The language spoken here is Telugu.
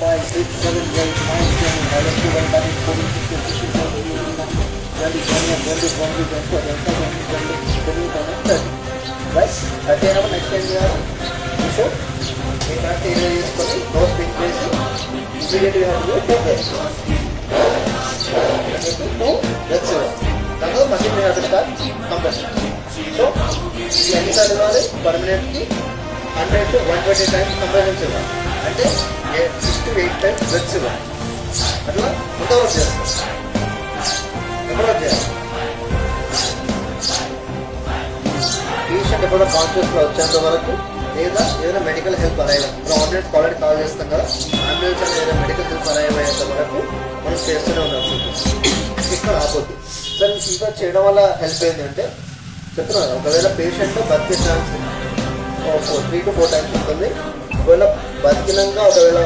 రైట్ థర్టీ అయినప్పుడు నెక్స్ట్ ఏం చేయాలి సో మీ కరెక్ట్ ఏరియా తీసుకొని నోస్ పిక్ చేసి ఇమీడియట్గా దాంట్లో మళ్ళీ మీరు అక్కడ కంపల్సరీ సో ఇది ఎన్నిసార్లు ఇవ్వాలి పర్మనెంట్కి 100 to 120 టైమ్స్ కంపల్సరీ ఇవ్వాలి అంటే 6 to 8 టైమ్స్ బ్రెత్స్ ఇవ్వాలి అట్లా ఎంతవరకు చేస్తాం ఎంతవరకు చేయాలి పేషెంట్ ఎప్పుడో కాన్షియస్లో వచ్చేంత వరకు లేదా ఏదైనా మెడికల్ హెల్ప్ అరైవ్ ఇప్పుడు ఆంబులెన్స్ ఆల్రెడీ కాల్ చేస్తాం కదా అంబులెన్స్ అనేది ఏదైనా మెడికల్ హెల్ప్ అరైవ్ అయ్యేంత వరకు మనం చేస్తూనే ఉండాల్సి ఇక్కడ ఆపోద్ది సార్ ఇంకా చేయడం వల్ల హెల్ప్ ఏంటంటే చెప్తున్నాను ఒకవేళ పేషెంట్ బతికే ఛాన్స్ 3 to 4 టైమ్స్ ఉంటుంది ఒకవేళ బతికినాక ఒకవేళ